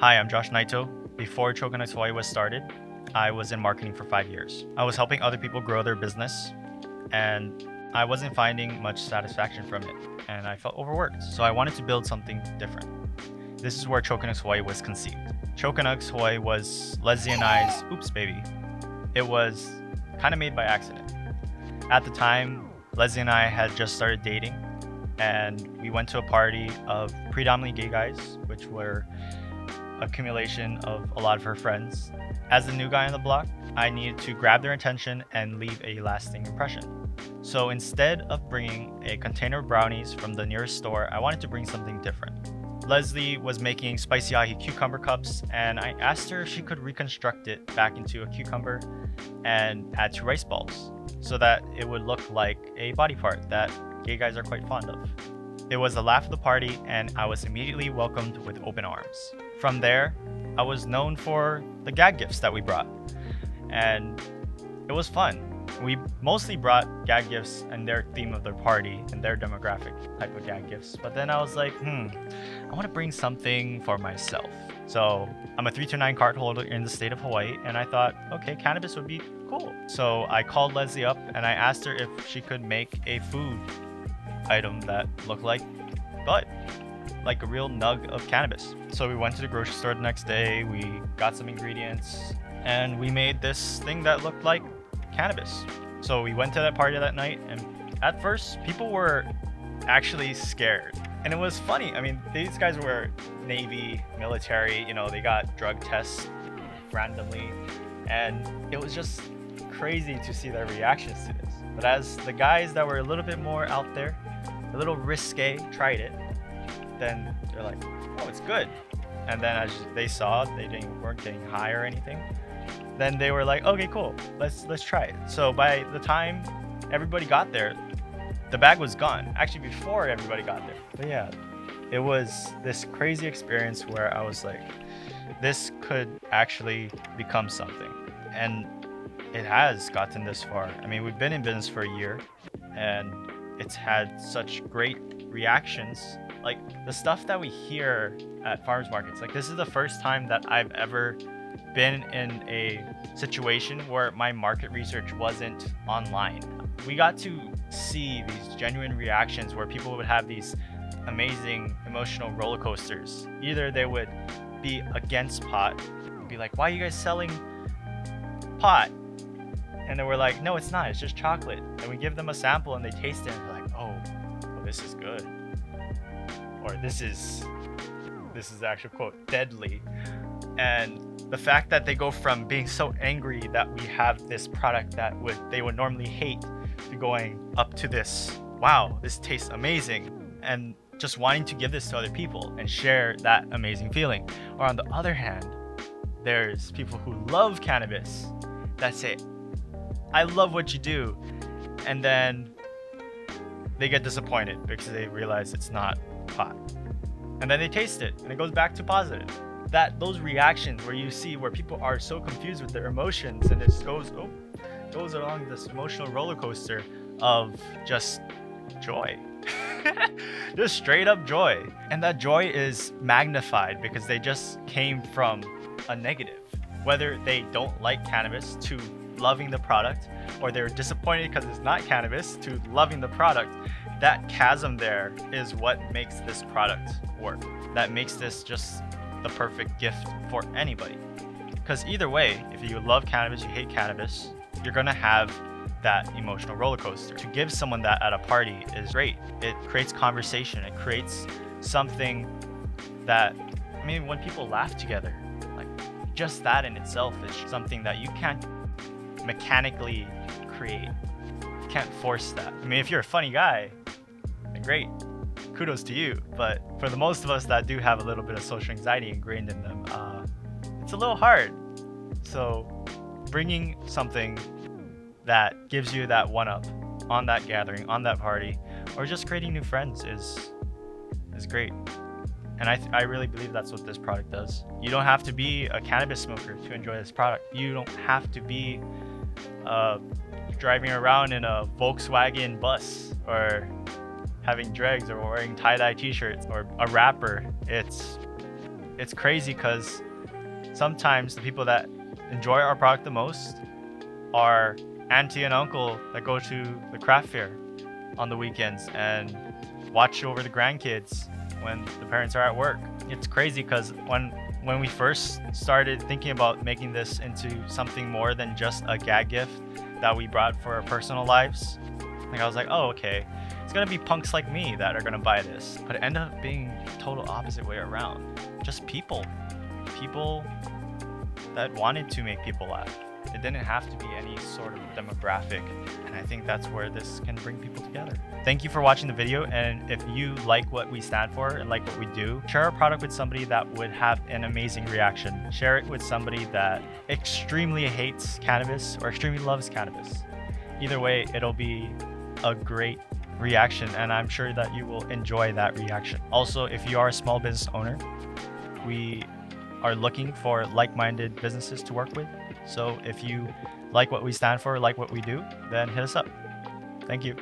Hi, I'm Josh Naito. Before Choconugs Hawaii was started, I was in marketing for 5 years. I was helping other people grow their business, and I wasn't finding much satisfaction from it, and I felt overworked. So I wanted to build something different. This is where Choconugs Hawaii was conceived. Choconugs Hawaii was Leslie and I's oops baby. It was kind of made by accident. At the time, Leslie and I had just started dating, and we went to a party of predominantly gay guys, which were accumulation of a lot of her friends. As the new guy on the block, I needed to grab their attention and leave a lasting impression. So instead of bringing a container of brownies from the nearest store, I wanted to bring something different. Leslie was making spicy ahi cucumber cups, and I asked her if she could reconstruct it back into a cucumber and add 2 rice balls so that it would look like a body part that gay guys are quite fond of. It was the laugh of the party, and I was immediately welcomed with open arms. From there, I was known for the gag gifts that we brought, and it was fun. We mostly brought gag gifts and their theme of their party and their demographic type of gag gifts, but then I was like, I want to bring something for myself. So I'm a 329 card holder in the state of Hawaii, and I thought, okay, cannabis would be cool. So I called Leslie up and I asked her if she could make a food item that looked like bud, like a real nug of cannabis. So we went to the grocery store the next day, we got some ingredients, and we made this thing that looked like cannabis. So we went to that party that night, and at first people were actually scared. And it was funny. I mean, these guys were Navy, military, they got drug tests randomly, and it was just crazy to see their reactions to this. But as the guys that were a little bit more out there, a little risque, tried it, then they're like, oh, it's good. And then as they saw they weren't getting high or anything, then they were like, okay, cool, let's try it. So by the time everybody got there, the bag was gone. Actually, before everybody got there. But yeah, it was this crazy experience where I was like, this could actually become something. And it has gotten this far. I mean, we've been in business for a year, and it's had such great reactions. Like the stuff that we hear at farmers markets, like this is the first time that I've ever been in a situation where my market research wasn't online. We got to see these genuine reactions where people would have these amazing emotional roller coasters. Either they would be against pot, be like, why are you guys selling pot? And then we're like, no, it's not, it's just chocolate. And we give them a sample and they taste it and they're like, oh, this is good. Or this is the actual quote, deadly. And the fact that they go from being so angry that we have this product that they would normally hate to going up to this, wow, this tastes amazing, and just wanting to give this to other people and share that amazing feeling. Or on the other hand, there's people who love cannabis that say, I love what you do, and then they get disappointed because they realize it's not pot. And then they taste it and it goes back to positive. Those reactions where you see where people are so confused with their emotions, and it goes along this emotional roller coaster of just joy. Just straight up joy. And that joy is magnified because they just came from a negative. Whether they don't like cannabis to loving the product, or they're disappointed because it's not cannabis to loving the product, that chasm there is what makes this product work. That makes this just the perfect gift for anybody. Because either way, if you love cannabis, you hate cannabis, you're gonna have that emotional roller coaster. To give someone that at a party is great. It creates conversation. It creates something that, I mean, when people laugh together, like just that in itself is something that you can't mechanically create. You can't force that. I mean, if you're a funny guy, then great, kudos to you. But for the most of us that do have a little bit of social anxiety ingrained in them, it's a little hard. So bringing something that gives you that one-up on that gathering, on that party, or just creating new friends is great. And I really believe that's what this product does. You don't have to be a cannabis smoker to enjoy this product. You don't have to be driving around in a Volkswagen bus or having dregs or wearing tie-dye t-shirts or a rapper. It's it's crazy because sometimes the people that enjoy our product the most are auntie and uncle that go to the craft fair on the weekends and watch over the grandkids when the parents are at work. It's crazy because when we first started thinking about making this into something more than just a gag gift that we brought for our personal lives, like I was like, oh, okay, it's gonna be punks like me that are gonna buy this. But it ended up being total opposite way around. Just people that wanted to make people laugh. It didn't have to be any sort of demographic, and I think that's where this can bring people together. Thank you for watching the video, and if you like what we stand for and like what we do, share our product with somebody that would have an amazing reaction. Share it with somebody that extremely hates cannabis or extremely loves cannabis. Either way, it'll be a great reaction, and I'm sure that you will enjoy that reaction. Also, if you are a small business owner, we are looking for like-minded businesses to work with. So if you like what we stand for, like what we do, then hit us up. Thank you.